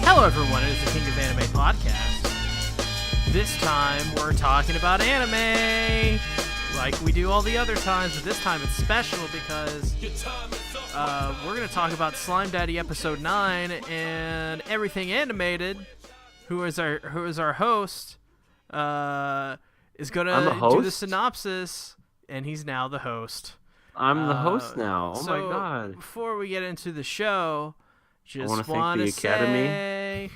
Hello everyone, it is the King of Anime podcast. This time we're talking about anime, like we do all the other times, but this time it's special because we're going to talk about Slime Daddy episode 9 and everything animated. Who is our host? Is going to do the synopsis, and he's now the host. I'm the host now. Oh so my god! Before we get into the show, just want to thank the Academy.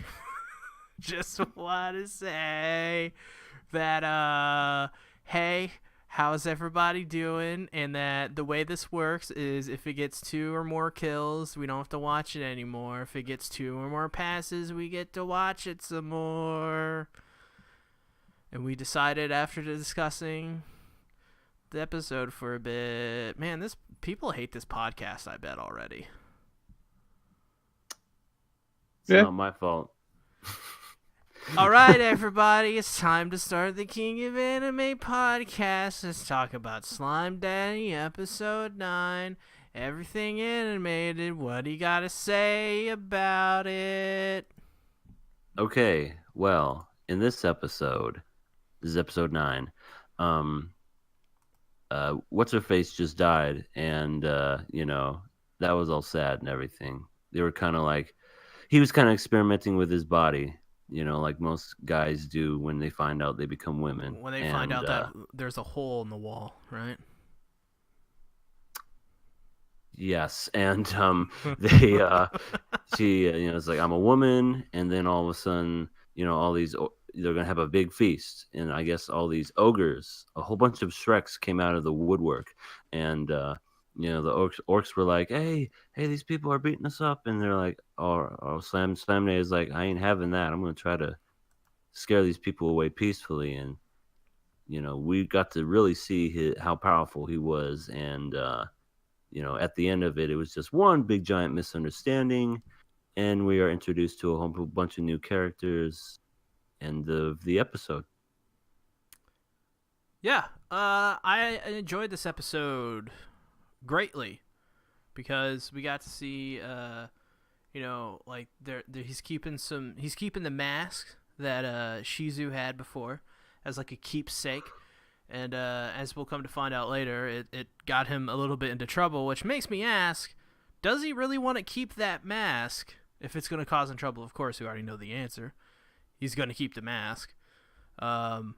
Just want to say that hey, how's everybody doing? And that the way this works is if it gets 2 or more kills, we don't have to watch it anymore. If it gets 2 or more passes, we get to watch it some more. And we decided after discussing the episode for a bit, man, people hate this podcast, I bet already. It's not my fault. All right, everybody, it's time to start the King of Anime podcast. Let's talk about Slime Daddy episode 9. Everything animated. What do you got to say about it? Okay, well, in this episode, this is episode 9. What's her face just died, and that was all sad and everything. They were kind of like, he was kind of experimenting with his body, like most guys do when they find out they become women. When they find out that there's a hole in the wall, right? Yes, and they she it's like, I'm a woman, and then all of a sudden, all these, they're gonna have a big feast, and I guess all these ogres, a whole bunch of Shreks came out of the woodwork, and the orcs were like, hey, these people are beating us up, and they're like, oh, Slam Day is like, I ain't having that. I'm gonna try to scare these people away peacefully, and we got to really see how powerful he was, and at the end of it, it was just one big giant misunderstanding, and we are introduced to a whole bunch of new characters. End of the episode. Yeah, I enjoyed this episode greatly because we got to see, like he's keeping the mask that Shizu had before as like a keepsake, and as we'll come to find out later, it got him a little bit into trouble, which makes me ask, does he really want to keep that mask if it's going to cause him trouble? Of course, we already know the answer. He's going to keep the mask. But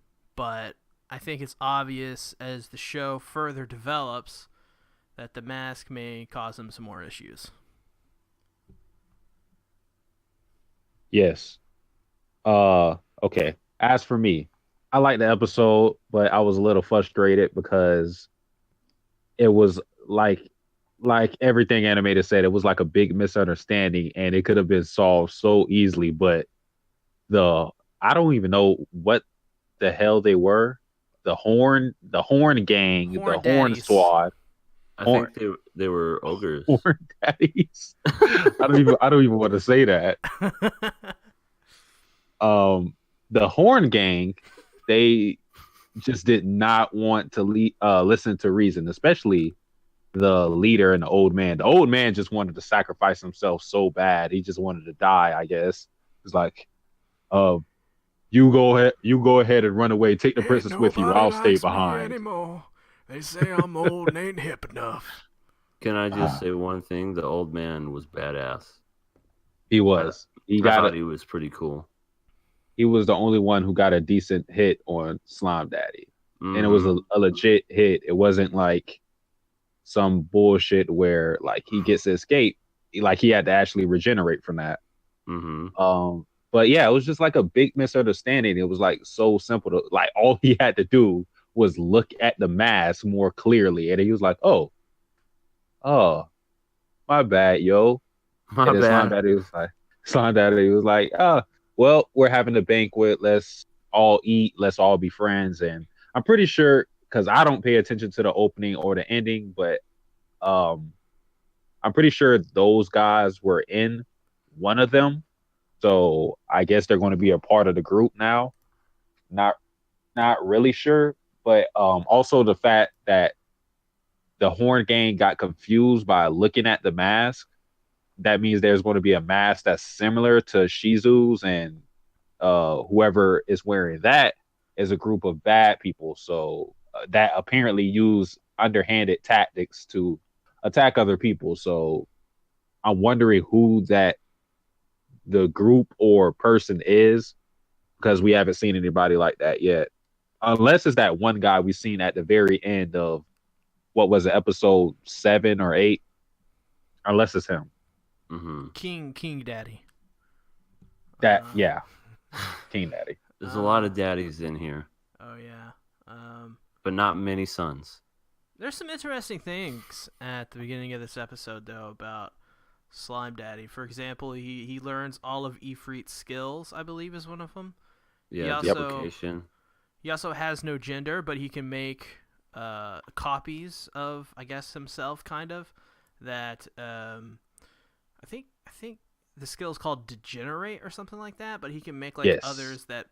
I think it's obvious as the show further develops that the mask may cause him some more issues. Yes. Okay. As for me, I liked the episode, but I was a little frustrated because it was like everything animated said, it was like a big misunderstanding, and it could have been solved so easily, but I don't even know what the hell they were. The horn gang, the horn squad. I think they were ogres. Horn daddies. I don't even want to say that. The horn gang, they just did not want to listen to reason, especially the leader and the old man. The old man just wanted to sacrifice himself so bad. He just wanted to die, I guess. It's like, you go ahead and run away. Take the princess with you. I'll stay behind. Anymore. They say I'm old and ain't hip enough. Can I just say one thing? The old man was badass. He was. I thought he was pretty cool. He was the only one who got a decent hit on Slime Daddy. Mm-hmm. And it was a legit hit. It wasn't like some bullshit where like he gets to escape. Like he had to actually regenerate from that. Mm-hmm. But yeah, it was just like a big misunderstanding. It was like so simple to, like, all he had to do was look at the mask more clearly, and he was like, "Oh, my bad, yo." My bad. Slime Daddy was like, "Oh, well, we're having a banquet. Let's all eat. Let's all be friends." And I'm pretty sure, because I don't pay attention to the opening or the ending, but I'm pretty sure those guys were in one of them. So I guess they're going to be a part of the group now. Not really sure, but also the fact that the Horn Gang got confused by looking at the mask that means there's going to be a mask that's similar to Shizu's, and whoever is wearing that is a group of bad people. So that apparently use underhanded tactics to attack other people. So I'm wondering who that the group or person is, because we haven't seen anybody like that yet. Unless it's that one guy we seen at the very end of what was it, episode 7 or 8. Unless it's him. Mm-hmm. King Daddy. That yeah, King Daddy. There's a lot of daddies in here, Oh yeah. but not many sons. There's some interesting things at the beginning of this episode though about Slime Daddy. For example, he learns all of Ifrit's skills. I believe is one of them. Yeah, He the also- application. He also has no gender, but he can make copies of, I guess, himself, kind of. That I think the skill is called Degenerate or something like that. But he can make like Yes. others that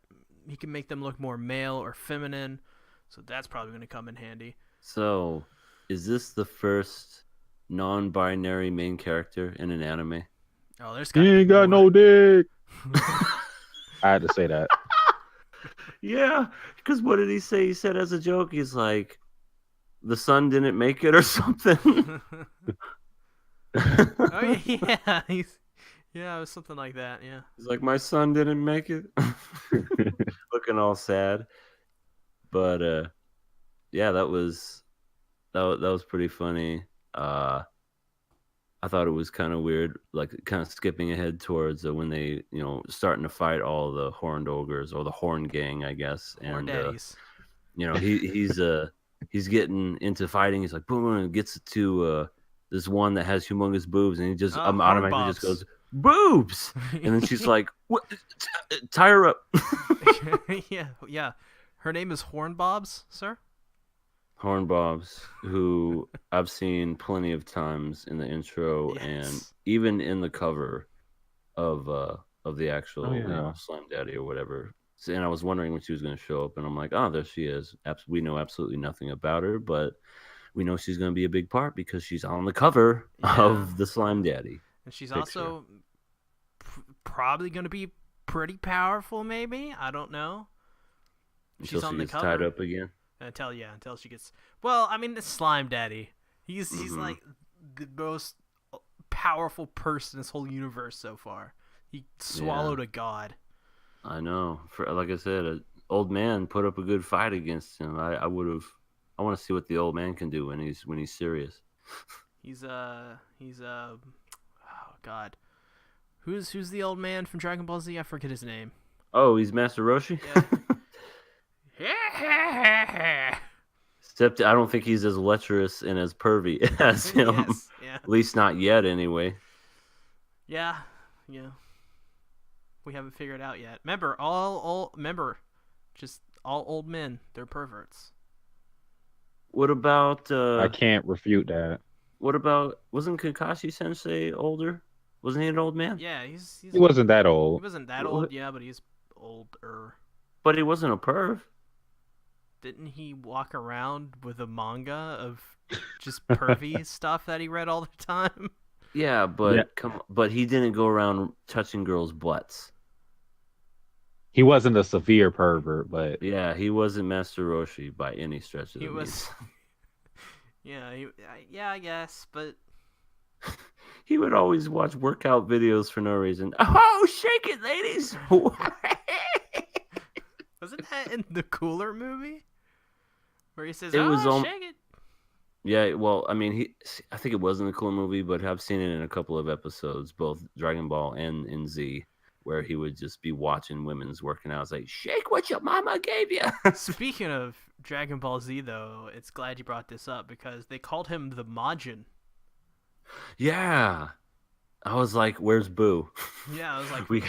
he can make them look more male or feminine. So that's probably going to come in handy. So, is this the first non-binary main character in an anime? Oh, there's He gotta be ain't got more. no dick. I had to say that. Yeah, because what did he say? He said as a joke, he's like, the sun didn't make it or something. Oh yeah, yeah, it was something like that. Yeah. He's like, my son didn't make it. Looking all sad. But yeah, that was pretty funny. I thought it was kind of weird, like kind of skipping ahead towards when they, starting to fight all the horned ogres or the horn gang, I guess. Horn daddies. He's getting into fighting. He's like, boom, and gets to this one that has humongous boobs, and he just Horn automatically bobs. just goes, boobs. And then she's like, what? Tie her up. yeah. Her name is Horn Bobs, sir. Horn Bobs, who I've seen plenty of times in the intro and Yes. even in the cover of the actual Oh, yeah. Slime Daddy or whatever. And I was wondering when she was going to show up, and I'm like, oh, there she is. We know absolutely nothing about her, but we know she's going to be a big part because she's on the cover Yeah. of the Slime Daddy. And she's Picture. also probably going to be pretty powerful, maybe. I don't know. She's Until on she the gets cover. tied up again. Until she gets. Well, I mean, it's Slime Daddy. He's Mhm. like the most powerful person in this whole universe so far. He swallowed a god. I know. Like I said, an old man put up a good fight against him. I would have. I want to see what the old man can do when he's serious. He's oh god, who's the old man from Dragon Ball Z? I forget his name. Oh, he's Master Roshi. Yeah. Except I don't think he's as lecherous and as pervy as him. Yes. Yeah. At least not yet, anyway. Yeah. We haven't figured it out yet. Remember, just all old men. They're perverts. What about? I can't refute that. What about? Wasn't Kakashi Sensei older? Wasn't he an old man? Yeah, he's He wasn't that he old. wasn't that What? old. Yeah, but he's older. But he wasn't a perv. Didn't he walk around with a manga of just pervy stuff that he read all the time? Yeah, but Yeah. but he didn't go around touching girls' butts. He wasn't a severe pervert, but Yeah, he wasn't Master Roshi by any stretch of He the was. means. Yeah, I guess, but He would always watch workout videos for no reason. Oh, shake it, ladies! wasn't that in the Cooler movie? Where he says, It "Oh, was shake it." Yeah, well, I mean, I think it wasn't a cool movie, but I've seen it in a couple of episodes, both Dragon Ball and in Z, where he would just be watching women's working out. It's like, shake what your mama gave you. Speaking of Dragon Ball Z, though, it's glad you brought this up because they called him the Majin. Yeah. I was like, where's Boo? Yeah, I was like, We,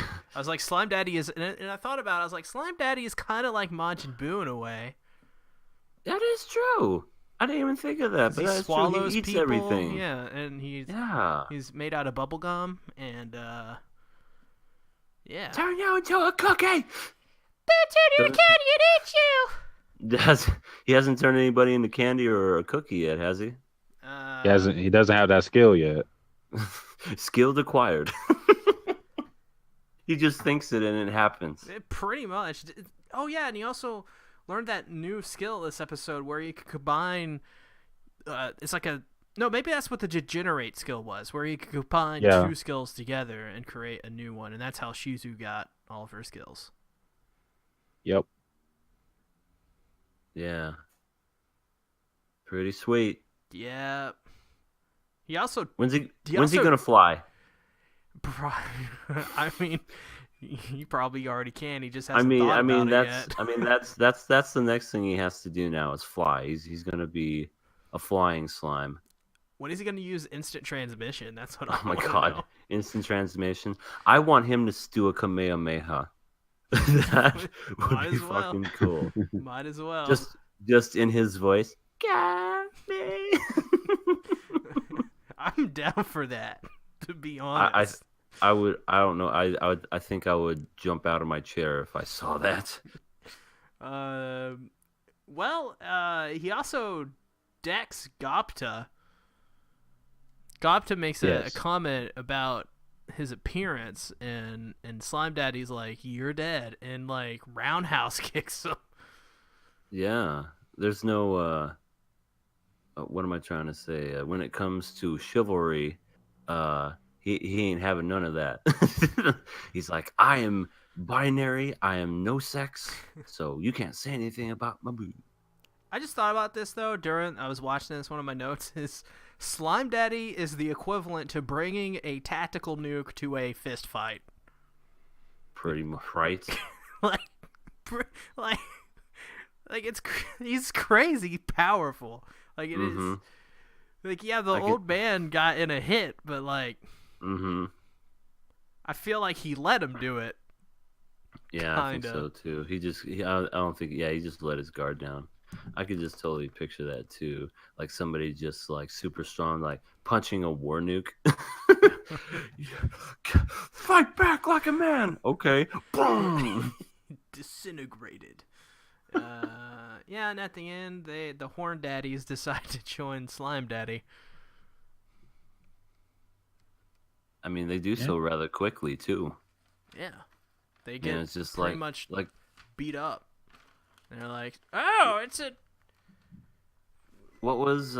Slime Daddy is, and I thought about it. I was like, Slime Daddy is kind of like Majin Buu in a way. that is true. I didn't even think of that, but He that's true. swallows He eats people. everything. Yeah, and Yeah. he's made out of bubble gum, and yeah. Turn you into a cookie. Turn eat you. He hasn't turned anybody into candy or a cookie yet, has he? he doesn't have that skill yet. Skilled acquired. He just thinks it and it happens. Pretty much. Oh yeah, and he also learned that new skill this episode where he could combine. It's like a no, maybe that's what the degenerate skill was, where he could combine two skills together and create a new one, and that's how Shizu got all of her skills. Yep. Yeah. Pretty sweet. Yeah. He also when's he gonna fly? I mean, he probably already can. He just hasn't thought about it yet. That's the next thing he has to do now is fly. He's gonna be a flying slime. When is he gonna use instant transmission? That's what. Oh my god, know. Instant transmission! I want him to do a Kamehameha. That would be fucking cool. Might as well. Just in his voice. Got me. I'm down for that. To be honest, I would. I don't know. I think I would jump out of my chair if I saw that. Well, he also decks Gopta. Gopta makes a comment about his appearance, and Slime Daddy's like, "You're dead," and like roundhouse kicks him. Yeah, there's no. What am I trying to say? When it comes to chivalry, he ain't having none of that. He's like, I am binary. I am no sex, so you can't say anything about my boo. I just thought about this though during I was watching this. One of my notes is Slime Daddy is the equivalent to bringing a tactical nuke to a fist fight. Pretty much, right? like he's crazy powerful. Like it is. Like yeah, the old man got in a hit, but like, I feel like he let him do it. Yeah, kinda. I think so too. I don't think. Yeah, he just let his guard down. I could just totally picture that too. Like somebody just like super strong, like punching a war nuke. Fight back like a man. Okay. Boom. Disintegrated. Yeah, and at the end, the Horn Daddies decide to join Slime Daddy. I mean, they do so rather quickly too. Yeah, they get it's just pretty much beat up. And they're like, "Oh, it's a." What was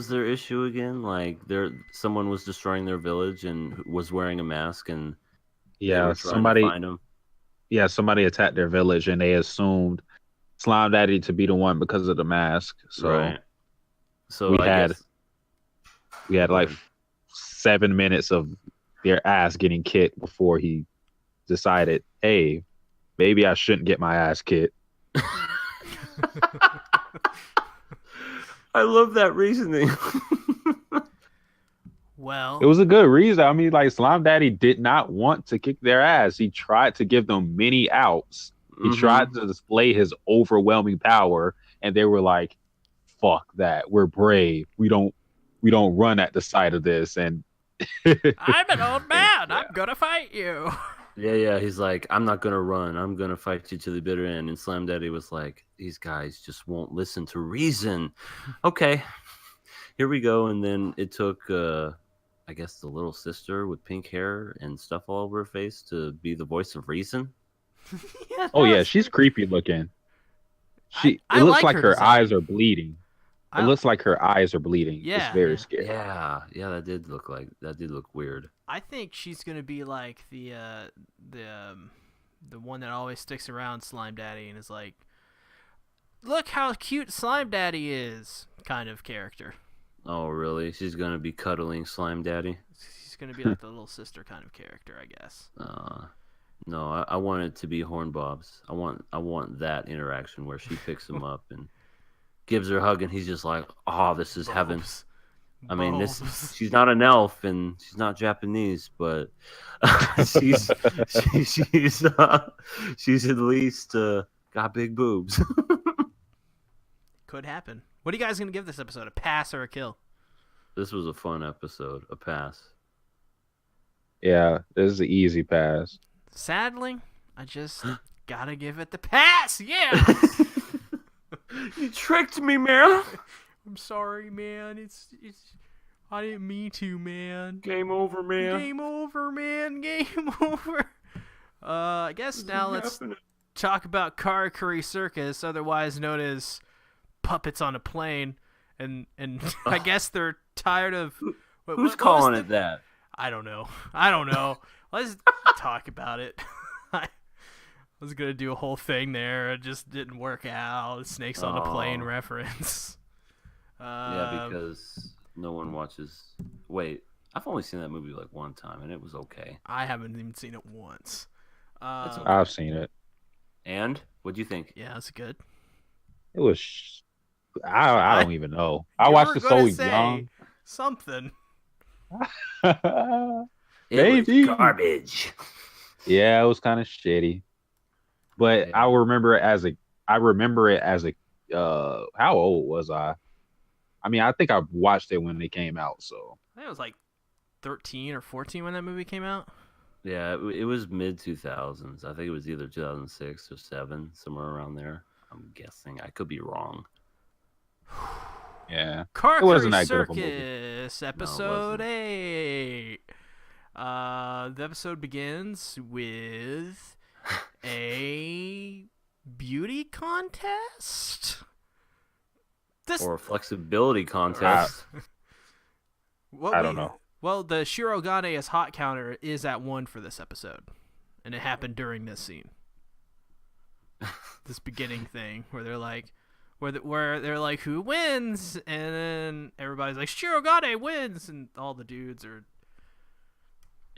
their issue again? Like, someone was destroying their village and was wearing a mask, and somebody to find him. Yeah, somebody attacked their village, and they assumed Slime Daddy to be the one because of the mask. So, right. So we had like 7 minutes of their ass getting kicked before he decided, hey, maybe I shouldn't get my ass kicked. I love that reasoning. Well, it was a good reason. I mean, like Slime Daddy did not want to kick their ass. He tried to give them many outs. He tried to display his overwhelming power, and they were like, "Fuck that! We're brave. We don't run at the sight of this." And I'm an old man. I'm gonna fight you. Yeah. He's like, I'm not gonna run. I'm gonna fight you to the bitter end. And Slime Daddy was like, these guys just won't listen to reason. Okay, here we go. And then it took, I guess, the little sister with pink hair and stuff all over her face to be the voice of reason. Yeah, she's creepy looking. It looks like her eyes are bleeding. It looks like her eyes are bleeding. Yeah, it's very scary. Yeah, that did look weird. I think she's gonna be like the one that always sticks around Slime Daddy and is like, look how cute Slime Daddy is, kind of character. Oh really? She's gonna be cuddling Slime Daddy? She's gonna be like the little sister kind of character, I guess. No, I want it to be Hornbob's. I want that interaction where she picks him up and gives her a hug, and he's just like, "Oh, this is heaven." I mean, she's not an elf and she's not Japanese, but she's at least got big boobs. Could happen. What are you guys gonna give this episode? A pass or a kill? This was a fun episode. A pass. Yeah, this is an easy pass. Sadly, I just gotta give it the pass. Yeah. You tricked me, man. I'm sorry, man. It's I didn't mean to, man. Game over, man. Game over, man. Game over. I guess now let's talk about Karakuri Circus, otherwise known as Puppets on a Plane. And I guess they're tired of... Who's calling it that? I don't know. Let's talk about it. I was going to do a whole thing there. It just didn't work out. Snakes on a Plane reference. Yeah, because no one watches... Wait, I've only seen that movie like one time, and it was okay. I haven't even seen it once. Okay. I've seen it. And? What'd you think? Yeah, it's good. It was... I don't even know. I watched it so young. Something. It was garbage. Yeah, it was kind of shitty. But Yeah. I remember it as a how old was I? I mean, I think I watched it when it came out, so I think it was like 13 or 14 when that movie came out. Yeah, it was mid 2000s. I think it was either 2006 or 7, somewhere around there. I'm guessing. I could be wrong. yeah. Karakuri It wasn't that good of a movie. Circus, episode 8. The episode begins with a beauty contest? Or a flexibility contest. I don't know. Well, the Shirogane is hot counter is at 1 for this episode. And it happened during this scene. This beginning thing where they're like, where they're like, who wins? And then everybody's like, Shirogane wins, and all the dudes are.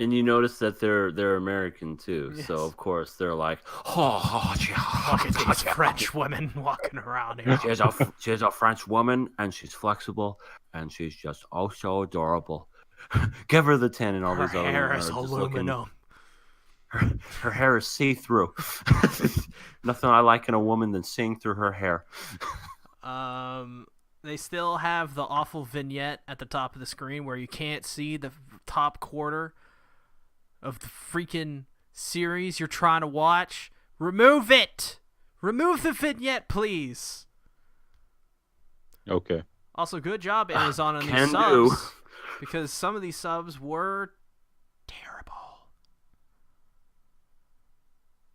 And you notice that they're American too, Yes. so of course they're like, Look at these French women walking around here. she's a French woman, and she's flexible, and she's just oh so adorable. Give her the 10, and all Her these other hair women is are just looking. aluminum. Her hair is see-through. Nothing I like in a woman than seeing through her hair. They still have the awful vignette at the top of the screen where you can't see the top quarter of the freaking series you're trying to watch. Remove it! Remove the vignette, please! Okay. Also, good job, Amazon, on Can these do. subs. Because some of these subs were terrible.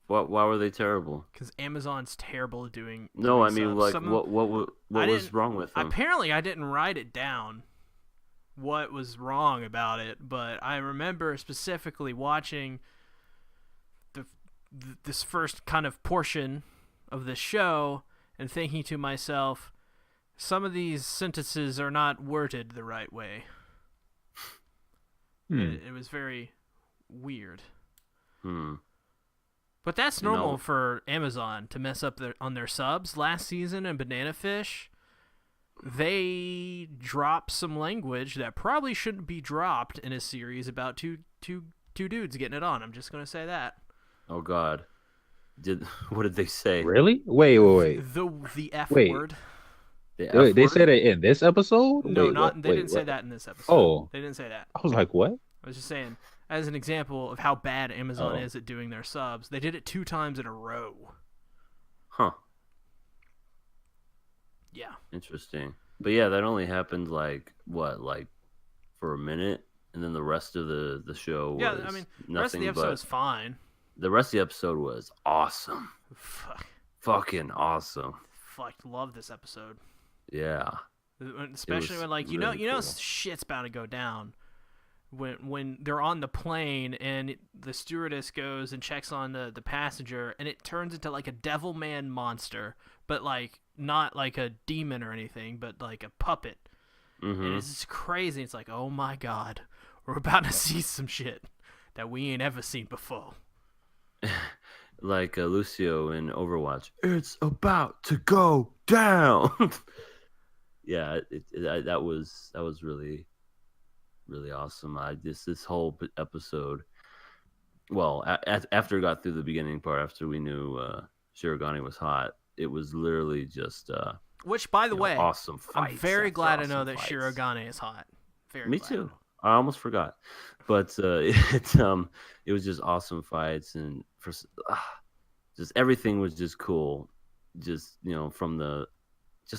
Why were they terrible? Because Amazon's terrible at doing. No, I doing mean, subs. like, Some of- what I was didn't- wrong with them? Apparently, I didn't write it down what was wrong about it, but I remember specifically watching this first kind of portion of the show and thinking to myself, some of these sentences are not worded the right way. It was very weird. But that's normal for Amazon to mess up on their subs. Last season in Banana Fish, they dropped some language that probably shouldn't be dropped in a series about two dudes getting it on. I'm just going to say that. Oh God, what did they say? Really? Wait. The F Wait. word. The F Wait, they word? said it in this episode? No, Wait, they didn't say what? that in this episode. Oh. They didn't say that. I was like, what? I was just saying, as an example of how bad Amazon Oh. is at doing their subs, they did it 2 times in a row. Huh. Yeah. Interesting. But yeah, that only happened like for a minute, and then the rest of the show was Yeah, I mean, the rest of the nothing episode but is fine. the rest of the episode was awesome. Fuck. Fucking awesome. Love this episode. Yeah. Especially was when, like, you really know cool. shit's bound to go down when they're on the plane and the stewardess goes and checks on the passenger, and it turns into like a devil man monster, but like not like a demon or anything, but like a puppet. And it's just crazy. It's like, oh my God, we're about to see some shit that we ain't ever seen before. Like Lucio in Overwatch. It's about to go down. Yeah, that was really awesome. This whole episode. Well, after it got through the beginning part, after we knew Shirogane was hot, it was literally just Which, by the way, awesome fights. I'm very after glad to awesome know that fights. Shirogane is hot. Very Me glad. too. I almost forgot, but it was just awesome fights, and just everything was just cool. Just from the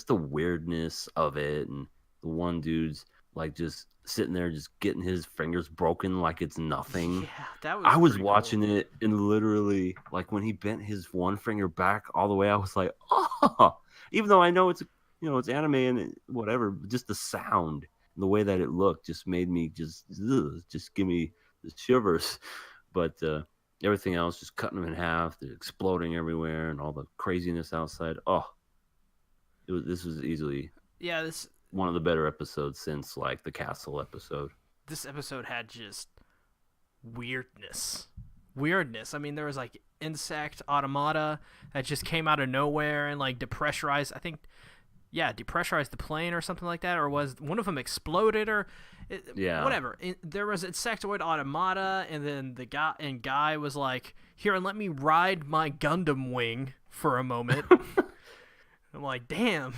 weirdness of it, and the one dude's like just sitting there, just getting his fingers broken like it's nothing. Yeah, that was. I was pretty watching cool. it and literally, like when he bent his one finger back all the way, I was like, oh, even though I know it's it's anime and whatever, just the sound, the way that it looked, just made me just give me the shivers. But everything else, just cutting them in half, they're exploding everywhere, and all the craziness outside. Oh, this was easily This one of the better episodes since like the castle episode. this episode had just weirdness. I mean, there was like insect automata that just came out of nowhere and like depressurized. I think, depressurized the plane or something like that, or was one of them exploded or whatever. There was insectoid automata, and then the guy was like, "Here, and let me ride my Gundam wing for a moment." I'm like, damn.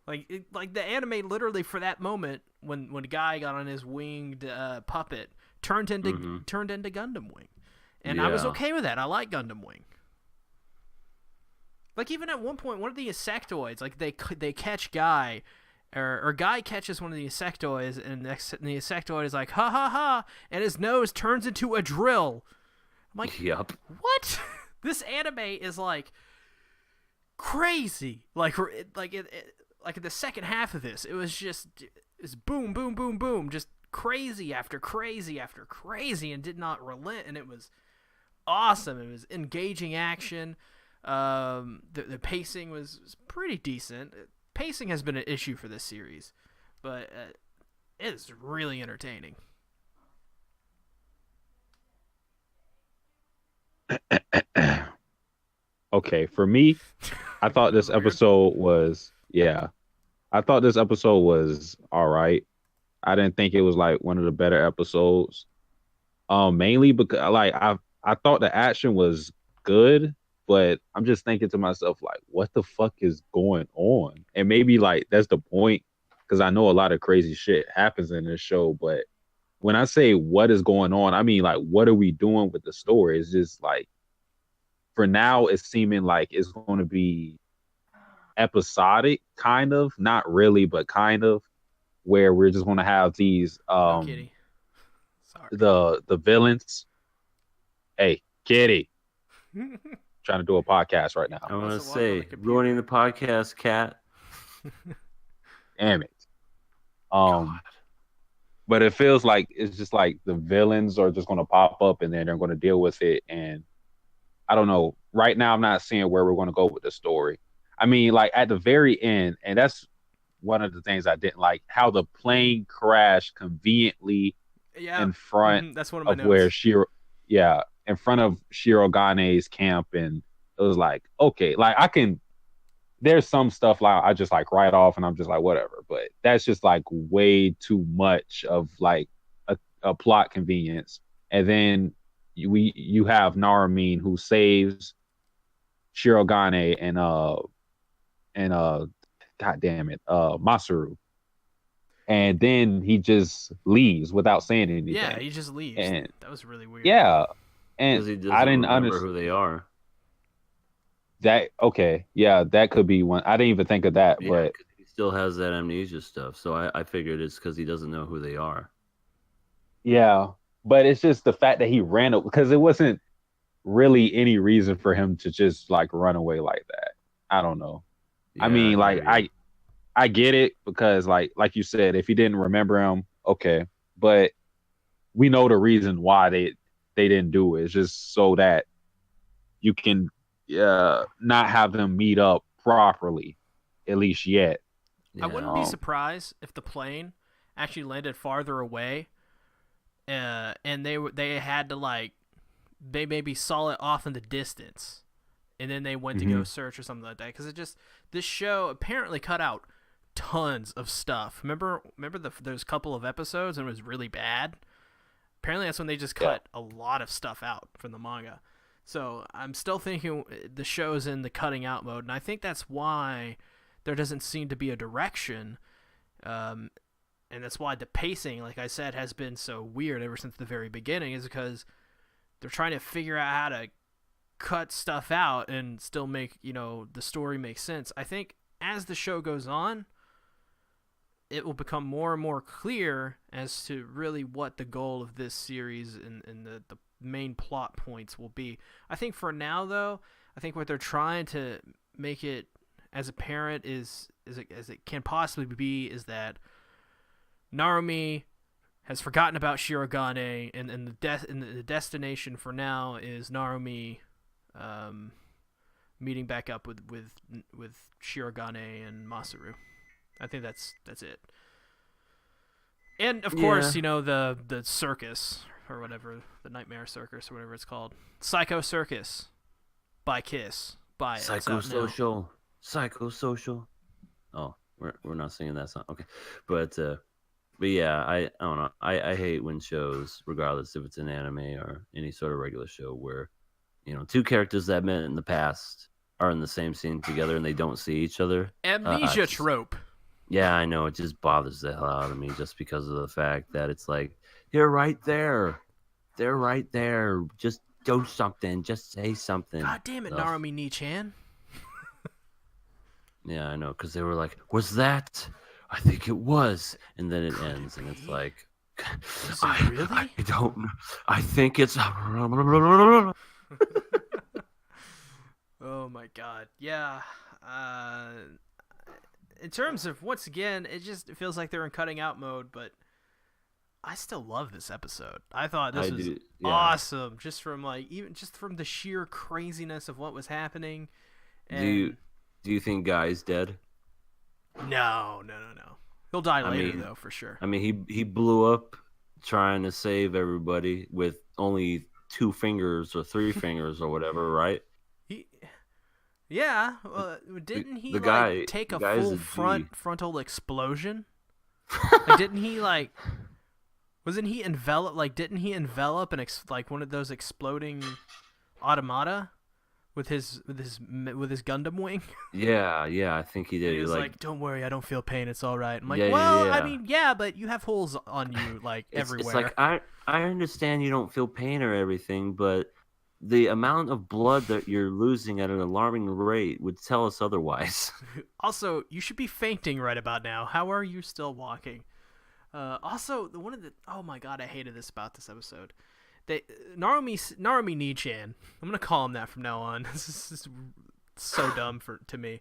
Like the anime literally for that moment when a guy got on his winged puppet turned into Gundam Wing, and I was okay with that. I like Gundam Wing. Like even at one point, one of the insectoids, like they catch Guy, or Guy catches one of the insectoids, and the insectoid is like ha ha ha, and his nose turns into a drill. I'm like, yep. What? This anime is like crazy. Like in the second half of this, it's boom, boom, boom, boom, just crazy after crazy after crazy, and did not relent, and it was awesome. It was engaging action. The pacing was pretty decent. Pacing has been an issue for this series, but it is really entertaining. Okay, for me, I thought this episode was I thought this episode was all right. I didn't think it was like one of the better episodes. Mainly because like I thought the action was good, but I'm just thinking to myself like, what the fuck is going on? And maybe like that's the point, because I know a lot of crazy shit happens in this show, but when I say what is going on, I mean like what are we doing with the story? It's just like for now it's seeming like it's going to be episodic, kind of, not really, but kind of, where we're just going to have these No kitty. Sorry. the villains. Hey, kitty. Trying to do a podcast right now. I want to say ruining the podcast, cat. Damn it. But it feels like it's just like the villains are just going to pop up and then they're going to deal with it. And I don't know. Right now, I'm not seeing where we're going to go with the story. I mean, like at the very end, and that's one of the things I didn't like, how the plane crashed conveniently in front that's one of my notes. Where in front of Shirogane's camp, and it was like, okay, like there's some stuff like I just like write off and I'm just like whatever, but that's just like way too much of like a plot convenience. And then you have Naramine who saves Shirogane and god damn it, Masaru. And then he just leaves without saying anything. Yeah, he just leaves. And that was really weird. Yeah. And he doesn't I didn't remember who they are. That okay, yeah, that could be one. I didn't even think of that, yeah, but he still has that amnesia stuff. So I figured it's because he doesn't know who they are. Yeah, but it's just the fact that he ran up, because it wasn't really any reason for him to just like run away like that. I don't know. Yeah, I mean, like I get it, because like you said, if he didn't remember him, okay, but we know the reason why they didn't do it. It's just so that you can not have them meet up properly, at least yet. I wouldn't be surprised if the plane actually landed farther away, and they had to like, they maybe saw it off in the distance, and then they went to go search or something like that. Because this show apparently cut out tons of stuff. Remember those couple of episodes and it was really bad. Apparently that's when they just cut a lot of stuff out from the manga. So I'm still thinking the show's in the cutting out mode, and I think that's why there doesn't seem to be a direction, and that's why the pacing, like I said, has been so weird ever since the very beginning, is because they're trying to figure out how to cut stuff out and still make the story make sense. I think as the show goes on, it will become more and more clear as to really what the goal of this series and the main plot points will be. I think for now, though, I think what they're trying to make it as apparent as it can possibly be is that Narumi has forgotten about Shirogane, and the destination for now is Narumi meeting back up with Shirogane and Masaru. I think that's it. And of course, the circus or whatever, the Nightmare Circus or whatever it's called, Psycho Circus by Kiss. Buy it. Psychosocial. Oh, we're not singing that song. Okay, but yeah, I don't know. I hate when shows, regardless if it's an anime or any sort of regular show, where two characters that met in the past are in the same scene together and they don't see each other. Amnesia trope. Yeah, I know. It just bothers the hell out of me just because of the fact that it's like, they're right there. They're right there. Just do something. Just say something. God damn it, Narumi Ni-chan. Yeah, I know. Because they were like, was that? I think it was. And then it ends. And it's like, really? I don't know. I think it's... Oh, my God. Yeah. In terms of, once again, it feels like they're in cutting out mode, but I still love this episode. I thought this was awesome, just from the sheer craziness of what was happening. And do you think Guy's dead? No. He'll die later, though, for sure. I mean, he blew up trying to save everybody with only 2 fingers or 3 fingers or whatever, right? Yeah, didn't he take a full frontal explosion? Didn't he wasn't he enveloped? Didn't he envelop one of those exploding automata with his Gundam wing? Yeah, I think he did. He was like, "Don't worry, I don't feel pain. It's all right." I'm like, yeah, "Well, yeah. I mean, yeah, but you have holes on you everywhere." It's like I understand you don't feel pain or everything, but the amount of blood that you're losing at an alarming rate would tell us otherwise. Also, you should be fainting right about now. How are you still walking? Also, oh my God, I hated this about this episode. Narumi Ni-chan. I'm gonna call him that from now on. This is so dumb to me.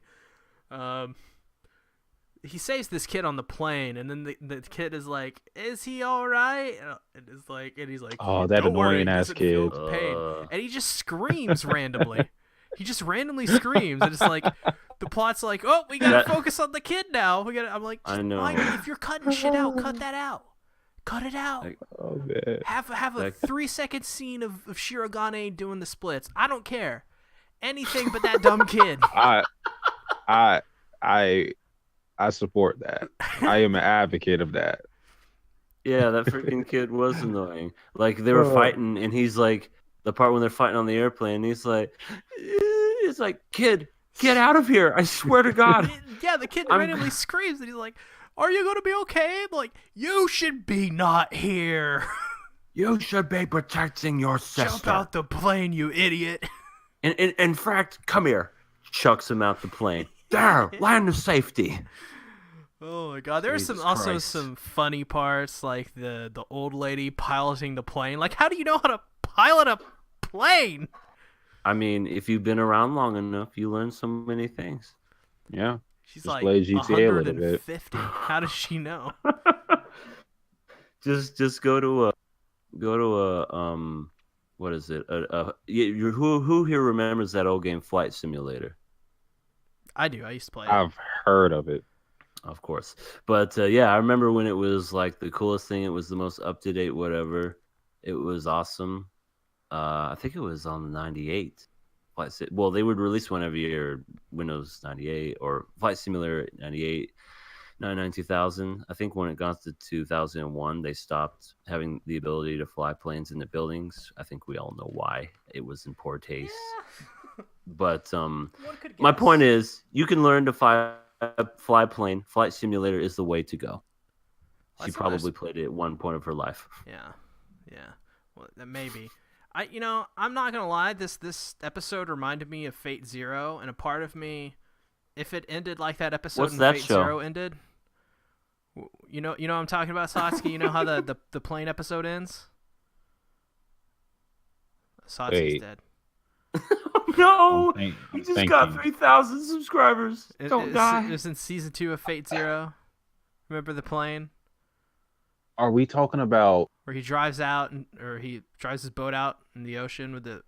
He saves this kid on the plane, and then the kid is like, "Is he all right?" And he's like, "Oh, that annoying ass kid!" Pain. And he just screams randomly. He just randomly screams, and it's like the plot's like, "Oh, we gotta focus on the kid now." I'm like, I know. If you're cutting shit out, cut that out. Cut it out. Oh man. Have a 3-second scene of Shirogane doing the splits. I don't care. Anything but that dumb kid. I support that. I am an advocate of that. Yeah, that freaking kid was annoying. Like, they were fighting, and he's like, the part when they're fighting on the airplane, he's like, "Kid, get out of here. I swear to God." Yeah, the kid randomly screams, and he's like, "Are you going to be okay?" I'm like, "You should be not here. You should be protecting your sister. Jump out the plane, you idiot." In fact, come here. Chucks him out the plane. There, land of safety. Oh my God! There are some funny parts, like the old lady piloting the plane. Like, how do you know how to pilot a plane? I mean, if you've been around long enough, you learn so many things. Yeah, she's just like play GTA 150. How does she know? just go to a what is it? Who here remembers that old game Flight Simulator? I do. I used to play it. I've heard of it. Of course. But yeah, I remember when it was like the coolest thing. It was the most up-to-date whatever. It was awesome. I think it was on the 98. Well, they would release one every year, Windows 98 or Flight Simulator 98, 99, 2000. I think when it got to 2001, they stopped having the ability to fly planes into buildings. I think we all know why. It was in poor taste. Yeah. But my point is, you can learn to fly a plane. Flight Simulator is the way to go. She probably played it at one point of her life. Yeah. Well, maybe. I'm not gonna lie. This episode reminded me of Fate Zero, and a part of me, if it ended like that episode What's in that Fate show? Zero ended, You know what I'm talking about, Satsuki? You know how the plane episode ends? Satsuki's Wait. dead. No, I'm he just got thinking. 3,000 subscribers. Don't die. It was in season 2 of Fate Zero. Remember the plane Are we talking about? where he drives out or he drives his boat out in the ocean with the,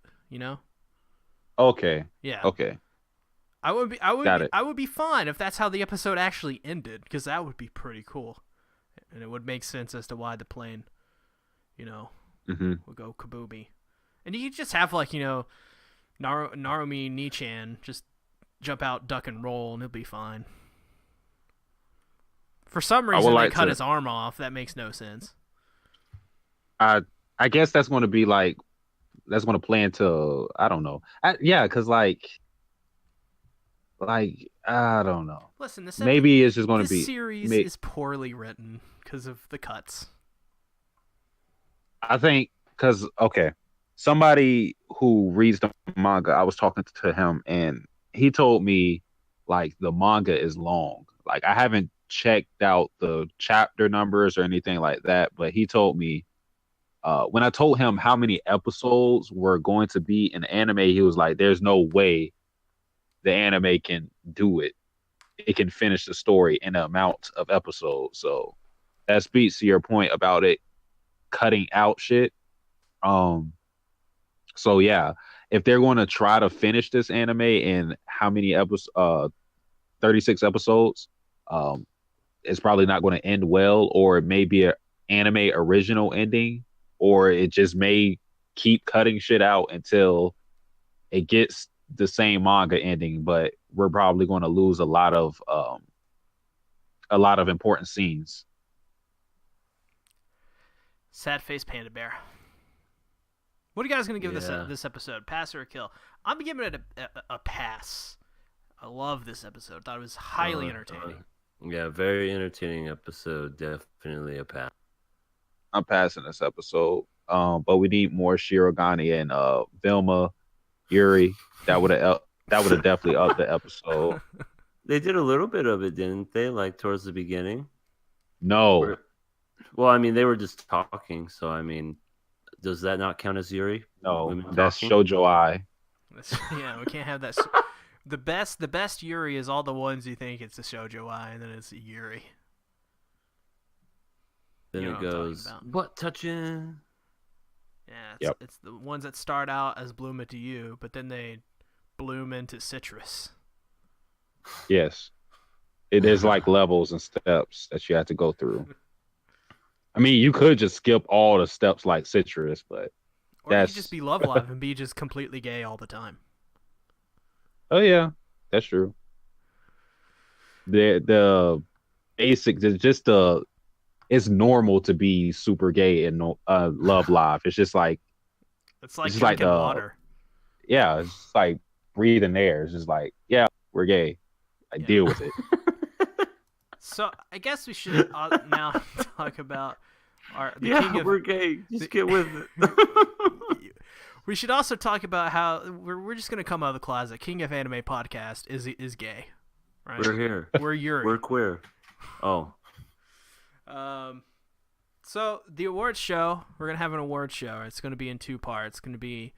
Okay. Yeah. Okay. Got it. I would be fine if that's how the episode actually ended, because that would be pretty cool, and it would make sense as to why the plane, Mm-hmm. would go kaboomy, and you could just have Narumi Nichan just jump out, duck and roll, and it'll be fine. For some reason, they cut his arm off. That makes no sense. I guess that's going to be that's going to play into, I don't know. Because like I don't know. Listen, Maybe it's just going to this be series is poorly written because of the cuts. I think because somebody who reads the manga, I was talking to him and he told me like the manga is long. Like I haven't checked out the chapter numbers or anything like that, but he told me when I told him how many episodes were going to be in anime, he was like, "There's no way the anime can do it. It can finish the story in the amount of episodes." So that speaks to your point about it cutting out shit. So yeah, if they're going to try to finish this anime in how many episodes, 36 episodes, it's probably not going to end well, or it may be an anime original ending, or it just may keep cutting shit out until it gets the same manga ending, but we're probably going to lose a lot of important scenes. Sad face panda bear. What are you guys gonna give this episode? Pass or a kill? I'm giving it a pass. I love this episode. Thought it was highly entertaining. Yeah, very entertaining episode. Definitely a pass. I'm passing this episode. But we need more Shirogane and Vilma, Yuri. That would have definitely upped the episode. They did a little bit of it, didn't they? Like towards the beginning. No. Well, I mean, they were just talking. So, I mean, does that not count as Yuri? No, that's Shoujo Ai. Yeah, we can't have that. The best Yuri is all the ones you think it's a Shoujo Ai, and then it's a Yuri. Then it goes, butt touching. Yeah, it's the ones that start out as bloom into you, but then they bloom into citrus. Yes. It is like levels and steps that you have to go through. I mean, you could just skip all the steps like citrus, but or you could just be Love Live and be just completely gay all the time. Oh yeah, that's true. The basics is just it's normal to be super gay in Love Live. It's just like drinking water. Yeah, it's just like breathing air. It's just like, yeah, we're gay. Deal with it. So I guess we should now talk about we're gay. Just get with it. We should also talk about how we're just gonna come out of the closet. King of Anime podcast is gay, right? We're here. We're Yuri. We're queer. Oh. So the awards show, we're gonna have an awards show. It's gonna be in 2 parts. It's gonna be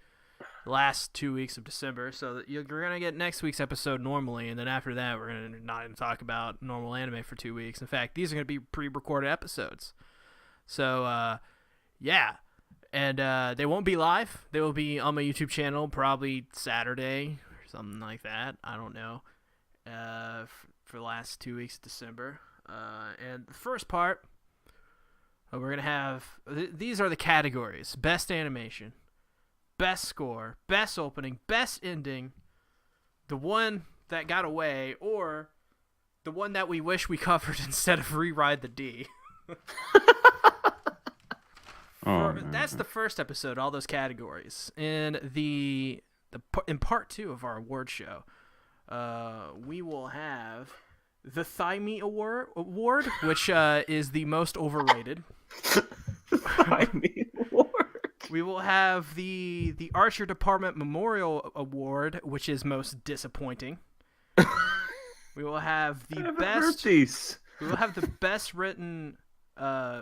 the last 2 weeks of December. So you're gonna get next week's episode normally, and then after that, we're gonna not even talk about normal anime for 2 weeks. In fact, these are gonna be pre-recorded episodes. So yeah, and they won't be live. They will be on my YouTube channel probably Saturday or something like that. I don't know. For the last 2 weeks of December. And the first part, we're going to have, these are the categories: best animation, best score, best opening, best ending, the one that got away, or the one that we wish we covered instead of Rewrite the D. That's the first episode, all those categories. In in part 2 of our award show, we will have the Thigh Meat Award, which is the most overrated. Thigh Meat Award. We will have the Archer Department Memorial Award, which is most disappointing. We will have the We will have the best written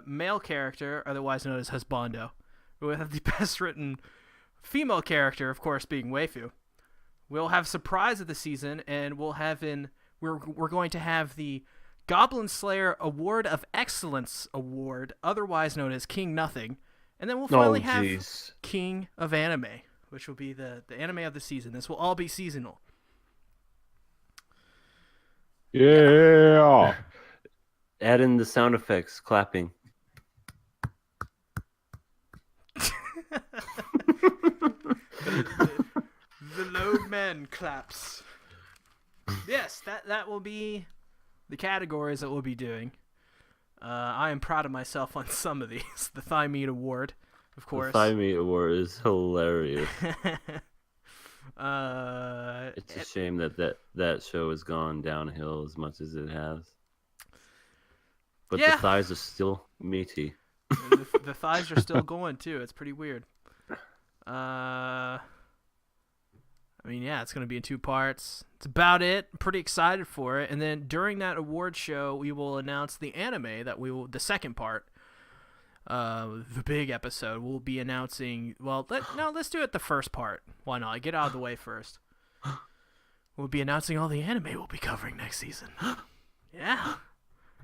male character, otherwise known as husbando. We will have the best written female character, of course, being waifu. We'll have surprise of the season, and we're going to have the Goblin Slayer Award of Excellence Award, otherwise known as King Nothing, and then we'll finally have King of Anime, which will be the anime of the season. This will all be seasonal. Yeah. Add in the sound effects, clapping. The load man claps. Yes, that will be the categories that we'll be doing. I am proud of myself on some of these. The Thigh Meat Award, of course. The Thigh Meat Award is hilarious. It's a shame that show has gone downhill as much as it has. But the thighs are still meaty. The thighs are still going too. It's pretty weird. I mean, yeah, it's going to be in 2 parts. It's about it. I'm pretty excited for it. And then during that award show, we will announce the anime the second part, the big episode. We'll be announcing, let's do it the first part. Why not? Get out of the way first. We'll be announcing all the anime we'll be covering next season. Yeah.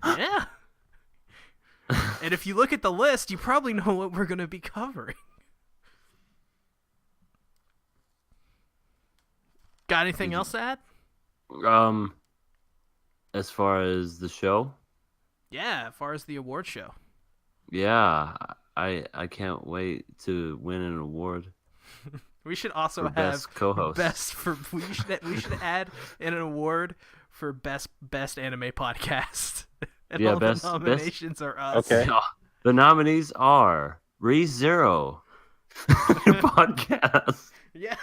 Yeah. And if you look at the list, you probably know what we're going to be covering. Got anything else to add? As far as the show? Yeah, as far as the award show. Yeah, I can't wait to win an award. We should also have best co-host. We should add in an award for best anime podcast. And all the nominations are us. Okay. The nominees are ReZero podcast. Yeah,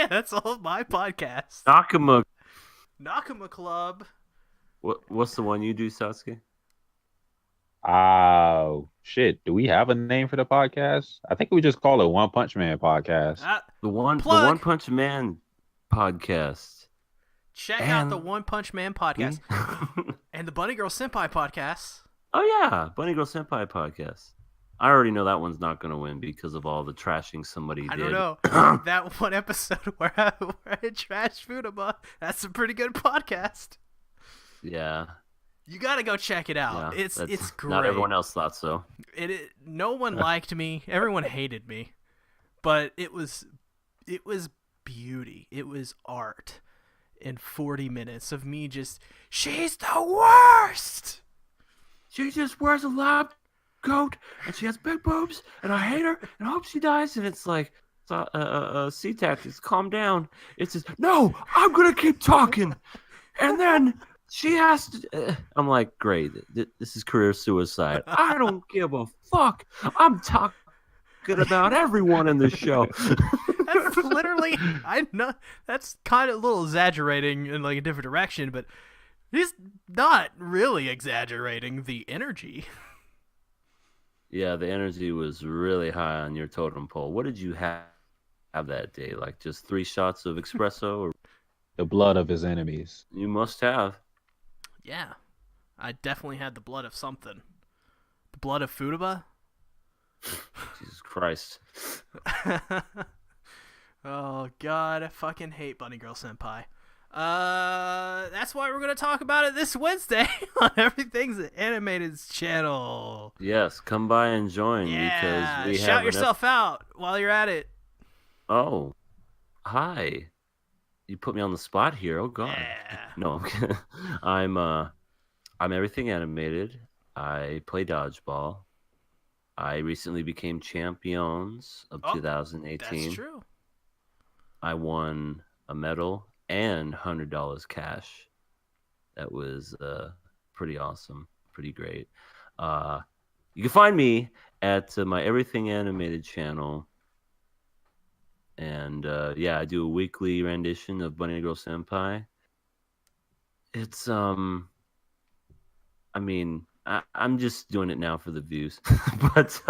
that's all my podcasts. Nakama Club. What's the one you do, Sasuke? Oh, shit. Do we have a name for the podcast? I think we just call it One Punch Man podcast. The One Punch Man podcast. Check out the One Punch Man podcast. And the Bunny Girl Senpai podcast. Oh, yeah. Bunny Girl Senpai podcast. I already know that one's not going to win because of all the trashing somebody did. I don't know. That one episode where I trashed Futaba, that's a pretty good podcast. Yeah. You got to go check it out. Yeah, it's great. Not everyone else thought so. No one liked me. Everyone hated me. But it was beauty. It was art. In 40 minutes of me she's the worst. She just wears a lab coat and she has big boobs and I hate her and I hope she dies. And it's like, SeaTactics, calm down. It's just, no, I'm gonna keep talking. And then she has to. I'm like, great. This is career suicide. I don't give a fuck. I'm talking about everyone in this show. That's literally, I know that's kind of a little exaggerating in like a different direction, but he's not really exaggerating the energy. Yeah, the energy was really high on your totem pole. What did you have that day? Like just 3 shots of espresso? Or... The blood of his enemies. You must have. Yeah, I definitely had the blood of something. The blood of Futaba? Jesus Christ. Oh, God, I fucking hate Bunny Girl Senpai. That's why we're going to talk about it this Wednesday on Everything's Animated's channel. Yes, come by and join because we shout yourself out while you're at it. Oh, hi. You put me on the spot here. Oh God. Yeah. No, I'm Everything Animated. I play dodgeball. I recently became champions of 2018. That's true. I won a medal and $100 cash. That was pretty awesome, pretty great. You can find me at my Everything Animated channel. And I do a weekly rendition of Bunny Girl Senpai. It's I'm just doing it now for the views, but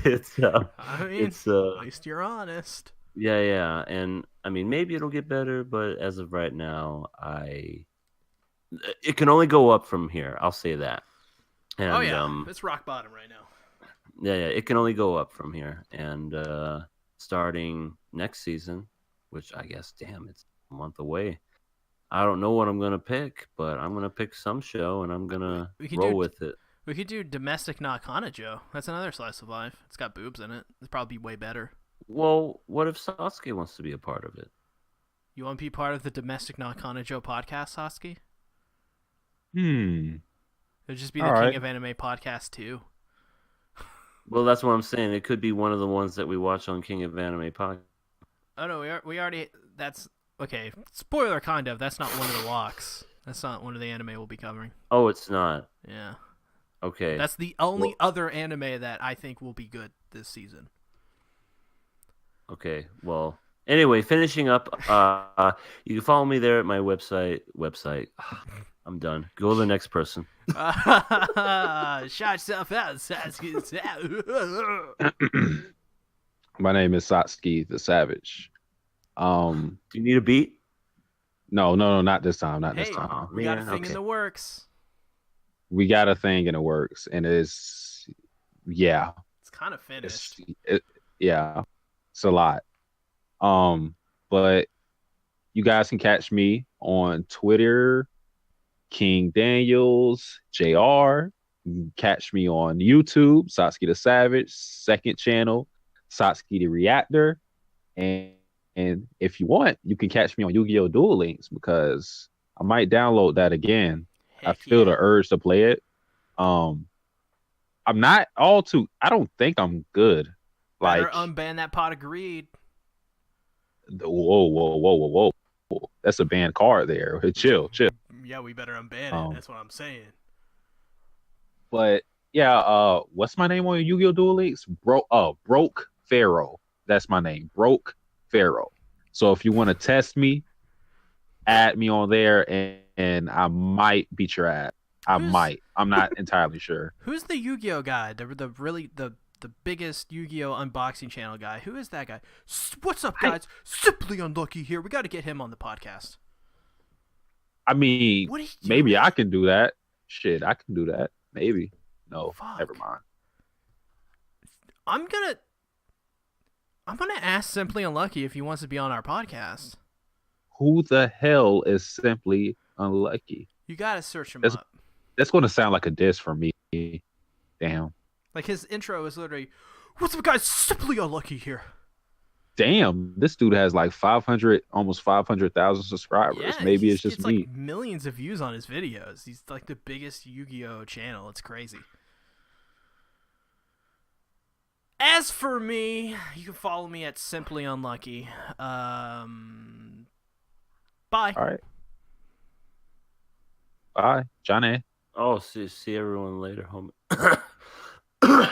it's at least you're honest. Yeah, and I mean maybe it'll get better, but as of right now, It can only go up from here. I'll say that. And Oh yeah, it's rock bottom right now. yeah, it can only go up from here. And starting next season, which I guess, damn, it's a month away. I don't know what I'm gonna pick, but I'm gonna pick some show and I'm gonna We could roll do with it. we could do Domestic Not Kana Joe. That's another slice of life. It's got boobs in it. It'd probably be way better. Well, what if Sasuke wants to be a part of it? You want to be part of the Domestic Not Kana Joe podcast, Sasuke? It'd just be the All King right. of Anime podcast too. Well, that's what I'm saying. It could be one of the ones that we watch on King of Anime podcast. Oh no, we already. That's okay. Spoiler, kind of. That's not one of the walks. That's not one of the anime we'll be covering. Oh, it's not. Yeah, Okay. that's the only other anime that I think will be good this season. Okay. Well, anyway, finishing up, you can follow me there at my website. I'm done. Go to the next person. Shout yourself out, Sasuke. My name is Satsuki the Savage. Do you need a beat? No, not this time. Not this Hey, time. we got a thing okay. in the works. We got a thing in the works, and it's It's kind of finished. it's a lot. But you guys can catch me on Twitter, King Daniels JR. You can catch me on YouTube, Satsuki the Savage, second channel, Satsuki the Reactor, and if you want, you can catch me on Yu-Gi-Oh! Duel Links because I might download that again. I Heck feel yeah. the urge to play it. I'm not all too. I don't think I'm good. Better Like, unban that pot of greed. whoa. That's a banned card there. Chill. Yeah, we better unban it. Um, That's what I'm saying. But yeah, what's my name on Yu-Gi-Oh! Duel Links? Broke Pharaoh. That's my name. Broke Pharaoh. So if you want to test me, add me on there and I might beat your ass. I Who's- might. I'm not entirely sure. Who's the Yu-Gi-Oh guy? The biggest Yu-Gi-Oh unboxing channel guy. Who is that guy? What's up, guys? Simply Unlucky here. We got to get him on the podcast. I mean, What are you maybe doing? I can do that. Shit, I can do that. Maybe. No, Fuck. never mind. I'm gonna ask Simply Unlucky if he wants to be on our podcast. Who the hell is Simply Unlucky? You gotta search him That's- up. That's going to sound like a diss for me. Damn. Like his intro is literally, "What's up, guys? Simply Unlucky here." Damn, this dude has like 500, almost 500,000 subscribers. Yeah, Maybe it's just gets me. like millions of views on his videos. He's like the biggest Yu-Gi-Oh channel. It's crazy. As for me, you can follow me at Simply Unlucky. Bye. All right. Bye, Johnny. Oh, see everyone later, homie.